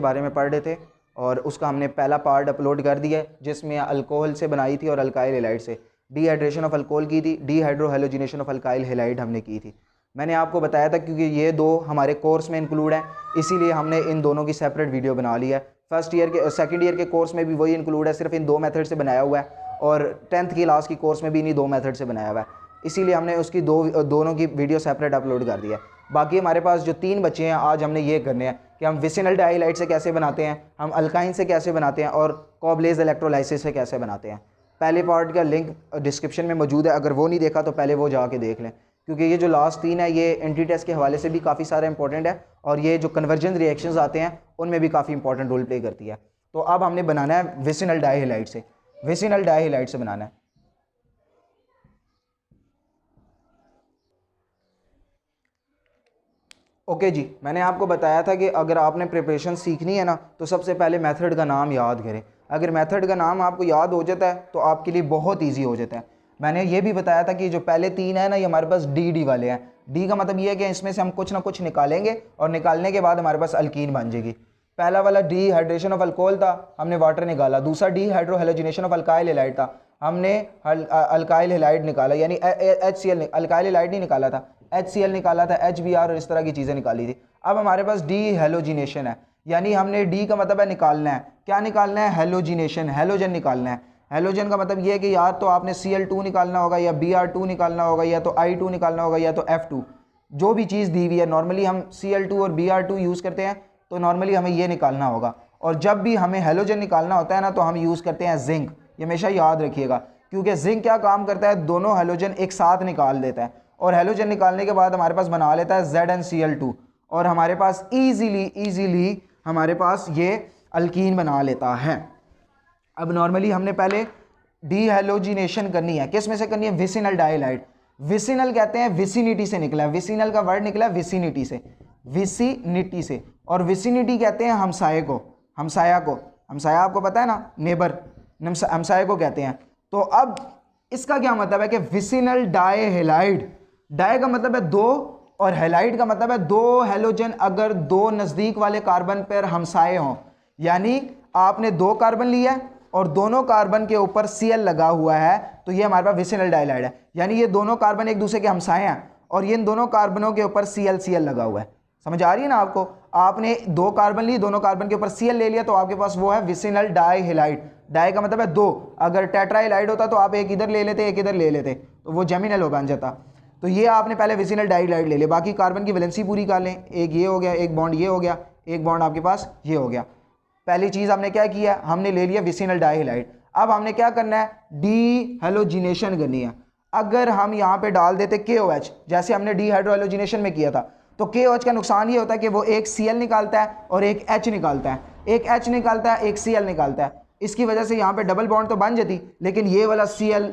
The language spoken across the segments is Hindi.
के बारे में पढ़ रहे थे और उसका हमने पहला पार्ट अपलोड कर दिया है, जिसमें अल्कोहल से बनाई थी और अल्काइल हैलाइड से डिहाइड्रेशन ऑफ अल्कोहल की थी, डीहाइड्रोहेलोजिनेशन ऑफ अल्काइल हैलाइड हमने की थी। मैंने आपको बताया था क्योंकि ये दो हमारे कोर्स में इंक्लूड हैं, इसीलिए हमने इन दोनों की सेपरेट वीडियो बना ली है। फर्स्ट ईयर के सेकंड ईयर के कोर्स में भी वही इंक्लूड है, सिर्फ इन दो मेथड से बनाया हुआ है, और 10th की लास्ट की कोर्स में भी इन्हीं दो मेथड से बनाया हुआ है, इसीलिए हमने उसकी दोनों की वीडियो सेपरेट अपलोड कर दिया है। बाकी हमारे पास जो 3 बच्चे हैं, आज हमने ये करने हैं कि हम विसिनल डाइहाइलाइड से कैसे बनाते हैं, हम अल्काइन से कैसे बनाते हैं, और कॉबलेज इलेक्ट्रोलाइसिस से कैसे बनाते हैं। पहले पार्ट का लिंक डिस्क्रिप्शन में मौजूद है, अगर वो नहीं देखा तो पहले वो जाके देख लें, क्योंकि ये जो लास्ट 3 है ये एंटी टेस्ट के हवाले से भी काफ़ी सारा इंपॉर्टेंट है, और ये जो कन्वर्जन रिएक्शंस आते हैं उनमें भी काफ़ी इंपॉर्टेंट रोल प्ले करती है। तो अब हमने बनाना है विसिनल डाइहाइलाइड से, विसिनल डाइहाइलाइड से बनाना है। ओके जी, मैंने आपको बताया था कि अगर आपने प्रिपरेशन सीखनी है ना, तो सबसे पहले मेथड का नाम याद करें। अगर मेथड का नाम आपको याद हो जाता है तो आपके लिए बहुत इजी हो जाता है। मैंने ये भी बताया था कि जो पहले 3 है ना, ये हमारे पास डी वाले हैं। डी का मतलब ये है कि इसमें से हम कुछ ना कुछ निकालेंगे और निकालने के बाद हमारे पास अल्कीन बन जाएगी। पहला वाला डीहाइड्रेशन ऑफ अल्कोहल था, हमने वाटर निकाला। दूसरा डीहाइड्रोहेलोजिनेशन ऑफ अल्काइल हैलाइड था, हमने अल्काइल हैलाइड निकाला, यानी HCl, अल्काइल हैलाइड नहीं निकाला था, HCl निकाला था, HBr और इस तरह की चीज़ें निकाली थी। अब हमारे पास डीहेलोजिनेशन है, यानी हमने डी का मतलब है निकालना है, क्या निकालना है, हेलोजिनेशन, हेलोजन निकालना है। हेलोजन का मतलब ये है कि या तो आपने Cl2 निकालना होगा, या Br2 निकालना होगा, या तो I2 निकालना होगा, या तो F2, जो भी चीज़ दी हुई है। नॉर्मली हम Cl2 और Br2 यूज़ करते हैं, तो नॉर्मली हमें ये निकालना होगा। और जब भी हमें हेलोजन निकालना होता है ना, तो हम यूज़ करते हैं जिंक। ये हमेशा याद रखिएगा, क्योंकि जिंक क्या काम करता है, दोनों हेलोजन एक साथ निकाल देता है, और हेलोजन निकालने के बाद हमारे पास बना लेता है ZnCl2, और हमारे पास ईजीली हमारे पास ये अल्कीन बना लेता है। अब नॉर्मली हमने पहले डीहेलोजिनेशन करनी है, किस में से करनी है, विसिनल डाइहाइलाइड। विसिनल कहते हैं विसिनिटी से निकला है, विसिनल का वर्ड निकला है विसिनिटी से, विसिनिटी से। और विसिनिटी कहते हैं हमसाये को, हमसाया आपको पता है ना, नेबर, हमसाये को कहते हैं। तो अब इसका क्या मतलब है कि विसिनल डाइहाइलाइड, डाई का मतलब है दो, और हैलाइड का मतलब है दो हेलोजन अगर दो नज़दीक वाले कार्बन पर हमसाये हों, यानी आपने 2 कार्बन लिया है और दोनों कार्बन के ऊपर Cl लगा हुआ है, तो ये हमारे पास विसिनल डाइहाइलाइड है। यानी ये दोनों कार्बन एक दूसरे के हमसाए हैं और ये इन दोनों कार्बनों के ऊपर Cl लगा हुआ है। समझ आ रही है ना आपको? आपने 2 कार्बन ली, दोनों कार्बन के ऊपर Cl ले लिया, तो आपके पास वो है विसिनल डाइहाइलाइड। डाई का मतलब है 2, अगर टेट्राहाइलाइड होता तो आप एक इधर ले लेते, एक इधर ले लेते, तो वो जेमिनल हो बन जाता। तो ये आपने पहले विसिनल डाइहाइलाइड ले लिया, बाकी कार्बन की वैलेंसी पूरी कर लें, एक ये हो गया, एक बॉन्ड ये हो गया, एक बॉन्ड आपके पास ये हो गया। पहली चीज हमने क्या किया, हमने ले लिया विसिनल डाइहाइलाइड। अब हमने क्या करना है, डीहेलोजिनेशन करनी है। अगर हम यहाँ पे डाल देते KOH, जैसे हमने डीहाइड्रोहेलोजिनेशन में किया था, तो KOH का नुकसान ये होता है कि वो एक Cl निकालता है और एक H निकालता है, एक H निकालता है, एक Cl निकालता है। इसकी वजह से यहाँ पे डबल बॉन्ड तो बन जाती, लेकिन ये वाला Cl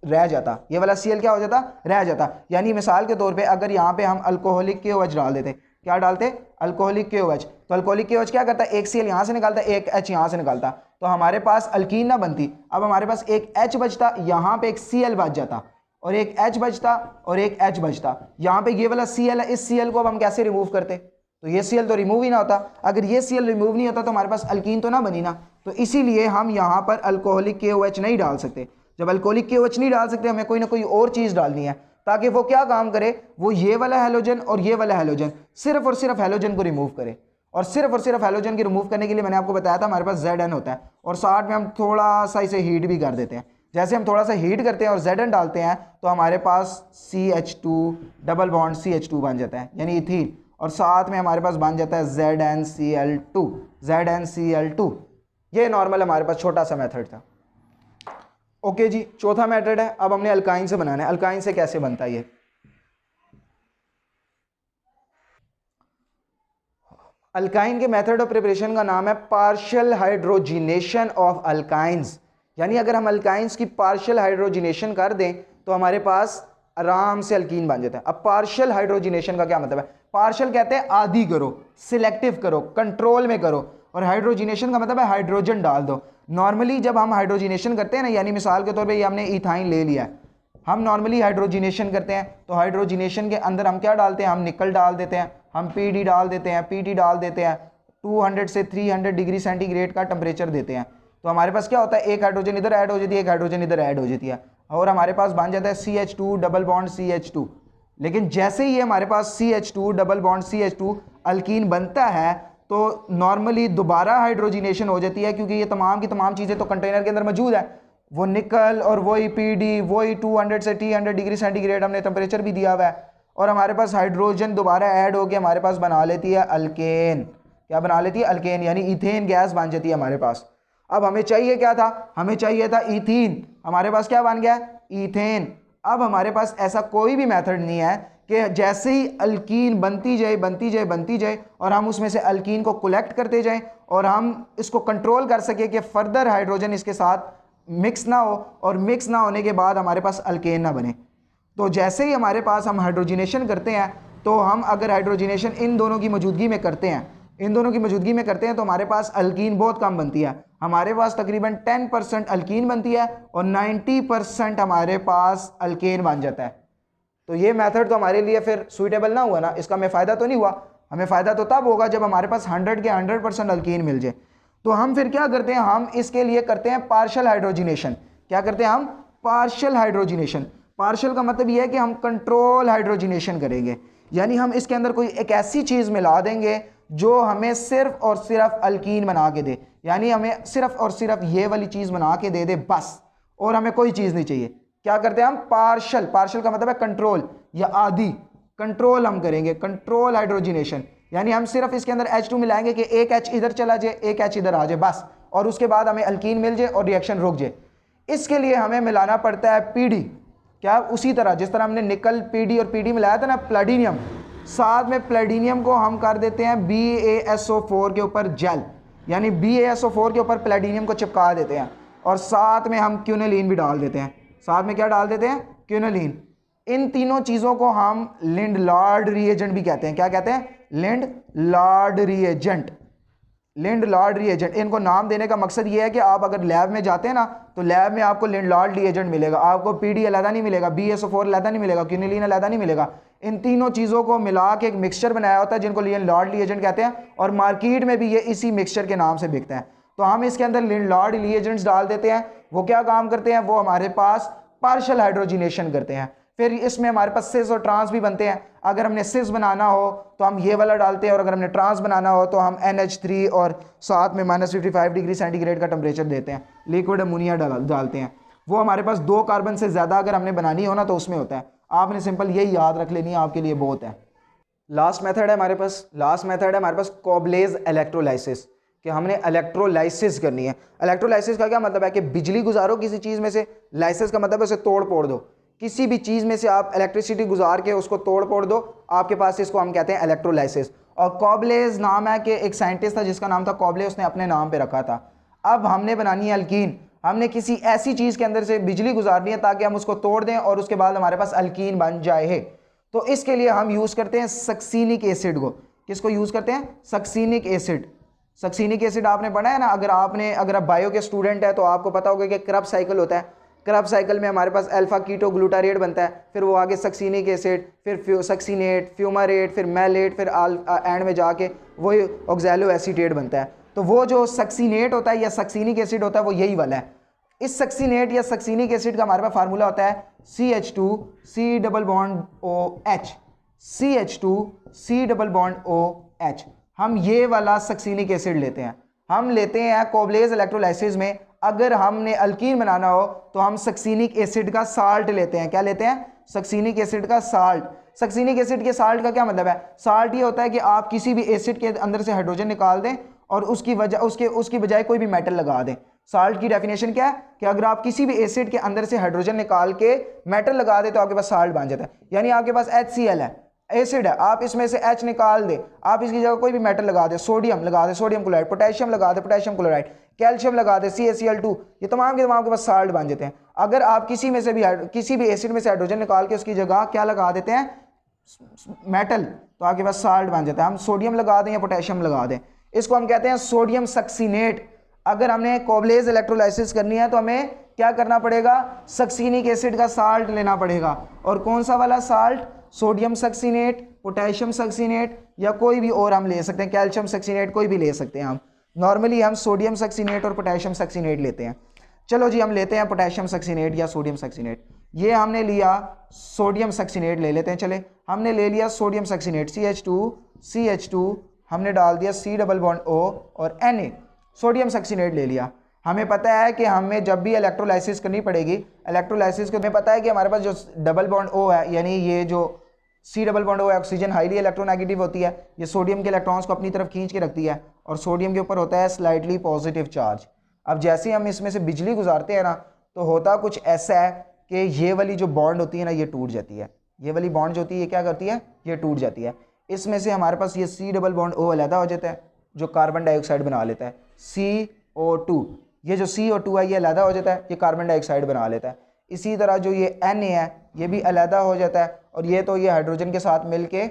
रह जाता, ये वाला Cl क्या हो जाता, रह जाता। यानी मिसाल के तौर पे अगर यहाँ पे हम अल्कोहलिक KOH डाल देते, क्या डालते, अल्कोहलिक KOH, तो अल्कोहलिक KOH क्या करता है, एक Cl यहाँ से निकालता है, एक H यहाँ से निकालता, तो हमारे पास अल्कीन ना बनती। अब हमारे पास एक H बचता, यहाँ पे एक Cl बच जाता, और एक H बचता और एक H बचता। यहाँ पे ये वाला Cl है, इस Cl को अब हम कैसे रिमूव करते, तो ये Cl तो रिमूव ही ना होता। अगर ये Cl रिमूव नहीं होता तो हमारे पास अल्कीन तो ना बनी ना, तो इसीलिए हम यहाँ पर अल्कोहलिक KOH नहीं डाल सकते। जब अल्कोहलिक KOH नहीं डाल सकते, हमें कोई ना कोई और चीज़ डालनी है, ताकि वो क्या काम करे, वो ये वाला हैलोजन और ये वाला हैलोजन सिर्फ और सिर्फ हैलोजन को रिमूव करे। और सिर्फ हैलोजन की रिमूव करने के लिए मैंने आपको बताया था हमारे पास Zn होता है, और साथ में हम थोड़ा सा इसे हीट भी कर देते हैं। जैसे हम थोड़ा सा हीट करते हैं और Zn डालते हैं, तो हमारे पास CH2 डबल बॉन्ड CH2 बन जाता है, यानी इथीन, और साथ में हमारे पास बन जाता है ZnCl2, ZnCl2। ये नॉर्मल हमारे पास छोटा सा मेथड था। ओके जी, चौथा मेथड है, अब हमने अल्काइन से बनाना है। अल्काइन से कैसे बनता है ये, अल्काइन के मेथड ऑफ प्रिपरेशन का नाम है पार्शियल हाइड्रोजिनेशन ऑफ अल्काइंस। यानी अगर हम अल्काइंस की पार्शियल हाइड्रोजिनेशन कर दें तो हमारे पास आराम से अल्कीन बन जाता है। अब पार्शियल हाइड्रोजिनेशन का क्या मतलब है, पार्शियल कहते हैं आधी करो, सिलेक्टिव करो, कंट्रोल में करो, और हाइड्रोजिनेशन का मतलब है हाइड्रोजन डाल दो। नॉर्मली जब हम हाइड्रोजिनेशन करते हैं ना, यानी मिसाल के तौर पे ये हमने इथाइन ले लिया है, हम नॉर्मली हाइड्रोजिनेशन करते हैं, तो हाइड्रोजिनेशन के अंदर हम क्या डालते हैं, हम निकल डाल देते हैं, हम PD डाल देते हैं, PT डाल देते हैं, 200 से 300 डिग्री सेंटीग्रेड का टेम्परेचर देते हैं, तो हमारे पास क्या होता है, एक हाइड्रोजन इधर ऐड हो जाती है, एक हाइड्रोजन इधर ऐड हो जाती है, और हमारे पास बन जाता है CH2 डबल बॉन्ड CH2। लेकिन जैसे ही हमारे पास CH2 double bond CH2 alkyne बनता है तो नॉर्मली दोबारा हाइड्रोजिनेशन हो जाती है, क्योंकि ये तमाम की तमाम चीज़ें तो कंटेनर के अंदर मौजूद है, वो निकल और वही PD, वही 200 से 300 डिग्री सेंटीग्रेड हमने टेम्परेचर भी दिया हुआ है, और हमारे पास हाइड्रोजन दोबारा ऐड होकर हमारे पास बना लेती है अल्केन। क्या बना लेती है, अल्केन, यानी इथेन गैस बन जाती है हमारे पास। अब हमें चाहिए क्या था, हमें चाहिए था इथीन, हमारे पास क्या बन गया, ईथेन। अब हमारे पास ऐसा कोई भी मेथड नहीं है कि जैसे ही अल्कीन बनती जाए बनती जाए बनती जाए और हम उसमें से अल्कीन को कलेक्ट करते जाएं और हम इसको कंट्रोल कर सके कि फर्दर हाइड्रोजन इसके साथ मिक्स ना हो, और मिक्स ना होने के बाद हमारे पास अल्केन ना बने। तो जैसे ही हमारे पास हम हाइड्रोजिनेशन करते हैं, तो हम अगर हाइड्रोजिनेशन इन दोनों की मौजूदगी में करते हैं, इन दोनों की मौजूदगी में करते हैं, तो हमारे पास अल्कीन बहुत कम बनती है। हमारे पास तकरीबन 10% अल्कीन बनती है और 90% हमारे पास अल्केन बन जाता है। तो ये मेथड तो हमारे लिए फिर सूटेबल ना हुआ ना, इसका हमें फ़ायदा तो नहीं हुआ। हमें फ़ायदा तो तब होगा जब हमारे पास 100 के 100% अल्कीन मिल जाए। तो हम फिर क्या करते हैं, हम इसके लिए करते हैं पार्शियल हाइड्रोजिनेशन। क्या करते हैं हम, पार्शियल हाइड्रोजिनेशन। पार्शियल का मतलब ये है कि हम कंट्रोल हाइड्रोजिनेशन करेंगे, यानी हम इसके अंदर कोई एक ऐसी चीज़ मिला देंगे जो हमें सिर्फ और सिर्फ अल्कीन बना के दे, यानी हमें सिर्फ और सिर्फ ये वाली चीज़ बना के दे दे बस, और हमें कोई चीज़ नहीं चाहिए। क्या करते हैं हम, पार्शियल। पार्शियल का मतलब है कंट्रोल या आधी, कंट्रोल हम करेंगे, कंट्रोल हाइड्रोजिनेशन, यानी हम सिर्फ इसके अंदर H2 मिलाएंगे कि एक H इधर चला जाए, एक H इधर आ जाए बस, और उसके बाद हमें अल्कीन मिल जाए और रिएक्शन रुक जाए। इसके लिए हमें मिलाना पड़ता है PD। क्या, उसी तरह जिस तरह हमने निकल PD और PD मिलाया था ना, प्लैटिनियम, साथ में प्लैटिनियम को हम कर देते हैं BaSO4 के ऊपर जेल, यानी BaSO4 के ऊपर प्लैटिनियम को चिपका देते हैं, और साथ में हम क्यूनेलीन भी डाल देते हैं। साथ में क्या डाल देते हैं, क्यूनेलीन। इन तीनों चीज़ों को हम लिंडलार्ड रिएजेंट भी कहते हैं। क्या कहते हैं, लिंडलार्ड रिएजेंट। लिंडलार्ड रिएजेंट, इनको नाम देने का मकसद ये है कि आप अगर लैब में जाते हैं ना, तो लैब में आपको लिंडलार्ड रिएजेंट मिलेगा, आपको PD अलहदा नहीं मिलेगा, BaSO4 अलहदा नहीं मिलेगा, क्यूनेलीन अलहदा नहीं मिलेगा। इन तीनों चीज़ों को मिला के एक मिक्सचर बनाया होता है जिनको लिंडलार्ड रिएजेंट कहते हैं, और मार्केट में भी ये इसी मिक्सचर के नाम से बिकता है। तो हम इसके अंदर लिंडलार्ड रिएजेंट्स डाल देते हैं। वो क्या काम करते हैं, वो हमारे पास पार्शियल हाइड्रोजिनेशन करते हैं। फिर इसमें हमारे पास सिस और ट्रांस भी बनते हैं। अगर हमने सिस बनाना हो तो हम ये वाला डालते हैं, और अगर हमने ट्रांस बनाना हो तो हम NH3 और साथ में -55 डिग्री सेंटीग्रेड का टेम्परेचर देते हैं, लिक्विड अमोनिया डालते हैं। वो हमारे पास 2 कार्बन से ज़्यादा अगर हमने बनानी हो ना तो उसमें होता है। आपने सिंपल यही याद रख लेनी है, आपके लिए बहुत है। लास्ट मेथड है हमारे पास कोबलेज इलेक्ट्रोलाइसिस, कि हमने इलेक्ट्रोलाइसिस करनी है। इलेक्ट्रोलाइसिस का क्या मतलब है कि बिजली गुजारो किसी चीज़ में से, लाइसिस का मतलब है उसे तोड़ फोड़ दो। किसी भी चीज़ में से आप इलेक्ट्रिसिटी गुजार के उसको तोड़ फोड़ दो, आपके पास इसको हम कहते हैं इलेक्ट्रोलाइसिस। और कोबलेज नाम है कि एक साइंटिस्ट था जिसका नाम था कोबले, उसने अपने नाम पे रखा था। अब हमने बनानी है अल्कीन, हमने किसी ऐसी चीज़ के अंदर से बिजली गुजारनी है ताकि हम उसको तोड़ दें और उसके बाद हमारे पास अल्कीन बन जाए। तो इसके लिए हम यूज़ करते हैं सक्सीनिक एसिड को। किसको यूज़ करते हैं, सक्सीनिक एसिड। सक्सीनिक एसिड आपने पढ़ा है ना, अगर आप बायो के स्टूडेंट है तो आपको पता होगा कि क्रब साइकिल होता है। क्रब साइकिल में हमारे पास अल्फा कीटो ग्लूटारेट बनता है, फिर वो आगे सक्सीनिक एसिड, फिर सक्सीनेट, फ्यूमारेट, फिर मैलेट, फिर एंड में जाके वही ऑक्सैलो एसीटेट बनता है। तो वो जो सक्सीनेट होता है या सक्सीनिक एसिड होता है वो यही वाला है। इस सक्सीनेट या सक्सीनिक एसिड का हमारे पास फार्मूला होता है CH2 C double bond OH, CH2 C double bond OH। हम ये वाला सक्सीनिक एसिड लेते हैं, हम लेते हैं कोबलेज इलेक्ट्रोलाइसिस में। अगर हमने अल्कीन बनाना हो तो हम सक्सीनिक एसिड का साल्ट लेते हैं। क्या लेते हैं, सक्सीनिक एसिड का साल्ट। सक्सीनिक एसिड के साल्ट का क्या मतलब है, साल्ट ये होता है कि आप किसी भी एसिड के अंदर से हाइड्रोजन निकाल दें और उसकी बजाय कोई भी मेटल लगा दें। साल्ट की डेफिनेशन क्या है कि अगर आप किसी भी एसिड के अंदर से हाइड्रोजन निकाल के मेटल लगा दें तो आपके पास साल्ट बन जाता है। यानी आपके पास HCl है, एसिड है, आप इसमें से H निकाल दे, आप इसकी जगह कोई भी मेटल लगा दे, सोडियम लगा दे, सोडियम क्लोराइड, पोटेशियम लगा दे, पोटेशियम क्लोराइड, कैल्शियम लगा दे, CaCl2, ये तमाम के तमाम के पास साल्ट बन जाते हैं। अगर आप किसी भी एसिड में से हाइड्रोजन निकाल के उसकी जगह क्या लगा देते हैं, मेटल, तो आपके पास साल्ट बन जाता है। हम सोडियम लगा दें या पोटेशियम लगा दें, इसको हम कहते हैं सोडियम सक्सीनेट। अगर हमने कोबलेज इलेक्ट्रोलाइसिस करनी है तो हमें क्या करना पड़ेगा, सक्सीनिक एसिड का साल्ट लेना पड़ेगा। और कौन सा वाला salt, sodium succinate, potassium succinate, या कोई भी और हम ले सकते हैं, कैल्शियम सक्सीनेट, कोई भी ले सकते हैं हम। नॉर्मली हम सोडियम सक्सीनेट और पोटेशियम सक्सीनेट लेते हैं। चलो जी हम लेते हैं पोटेशियम सक्सीनेट या सोडियम सक्सीनेट। ये हमने लिया सोडियम सक्सीनेट ले लेते हैं। चले हमने ले लिया सोडियम सक्सीनेट CH2 हमने डाल दिया C डबल बॉन्ड O और Na, सोडियम सक्सीनेट ले लिया। हमें पता है कि हमें जब भी इलेक्ट्रोलाइसिस करनी पड़ेगी, इलेक्ट्रोलाइसिस को हमें पता है कि हमारे पास जो डबल बॉन्ड O है, यानी ये जो C डबल बॉन्ड O है, ऑक्सीजन हाईली इलेक्ट्रोनेगेटिव होती है, ये सोडियम के इलेक्ट्रॉन्स को अपनी तरफ खींच के रखती है और सोडियम के ऊपर होता है स्लाइटली पॉजिटिव चार्ज। अब जैसे हम इसमें से बिजली गुजारते हैं ना, तो होता कुछ ऐसा है कि ये वाली जो बॉन्ड होती है ना, ये टूट जाती है। ये वाली बॉन्ड जो होती है ये क्या करती है, ये टूट जाती है। इसमें से हमारे पास ये C डबल बॉन्ड O अलग हो जाता है, जो कार्बन डाइऑक्साइड बना लेता है, CO2। ये जो CO2 है ये अलग हो जाता है, ये कार्बन डाइऑक्साइड बना लेता है। इसी तरह जो ये Na है ये भी अलग हो जाता है, और ये तो ये हाइड्रोजन के साथ मिलके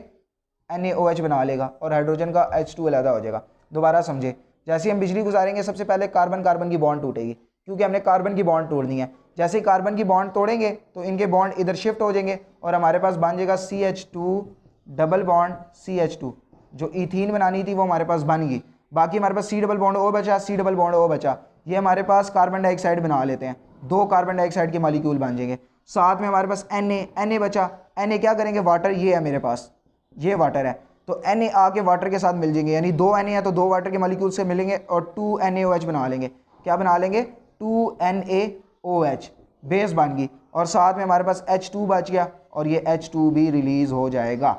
NaOH बना लेगा और हाइड्रोजन का H2 अलग हो जाएगा। दोबारा समझे, जैसे हम बिजली गुजारेंगे सबसे पहले कार्बन कार्बन की बॉन्ड टूटेगी, क्योंकि हमने कार्बन की बॉन्ड तोड़नी है। जैसे ही कार्बन की बॉन्ड तोड़ेंगे तो इनके बॉन्ड इधर शिफ्ट हो जाएंगे और हमारे पास बन जाएगा CH2 डबल बॉन्ड CH2। जो इथीन बनानी थी वो हमारे पास बन गई। बाकी हमारे पास C डबल बॉन्ड O बचा, C डबल बॉन्ड O बचा। ये हमारे पास कार्बन डाइऑक्साइड बना लेते हैं, 2 कार्बन डाइऑक्साइड के मॉलिक्यूल बन जाएंगे। साथ में हमारे पास Na बचा। Na क्या करेंगे, वाटर, ये है मेरे पास, ये वाटर है, तो Na आके वाटर के साथ मिल जाएंगे, यानी 2 Na है तो 2 वाटर के मॉलिक्यूल से मिलेंगे और 2 NaOH बना लेंगे। क्या बना लेंगे, 2 NaOH, बेस बन गई। और साथ में हमारे पास H2 बच गया और ये H2 भी रिलीज हो जाएगा।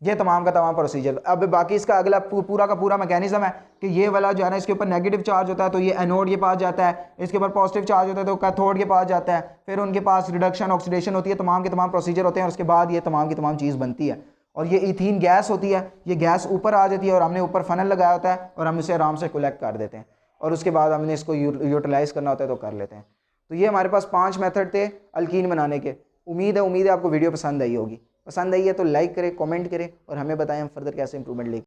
ये तमाम का तमाम प्रोसीजर। अब बाकी इसका अगला पूरा का पूरा मैकेनिज्म है कि ये वाला जो है ना, इसके ऊपर नेगेटिव चार्ज होता है तो ये एनोड के पास जाता है, इसके ऊपर पॉजिटिव चार्ज होता है तो कैथोड के पास जाता है, फिर उनके पास रिडक्शन ऑक्सीडेशन होती है, तमाम के तमाम प्रोसीजर होते हैं और उसके बाद ये तमाम की तमाम चीज़ बनती है। और ये इथीन गैस होती है, ये गैस ऊपर आ जाती है और हमने ऊपर फनल लगाया होता है और हम इसे आराम से कलेक्ट कर देते हैं और उसके बाद हमने इसको यूटिलाइज़ करना होता है तो कर लेते हैं। तो ये हमारे पास 5 मेथड थे अल्कीन बनाने के। उम्मीद है आपको वीडियो पसंद आई होगी। पसंद आई है तो लाइक करें, कमेंट करें और हमें बताएं हम फर्दर कैसे इंप्रूवमेंट लेके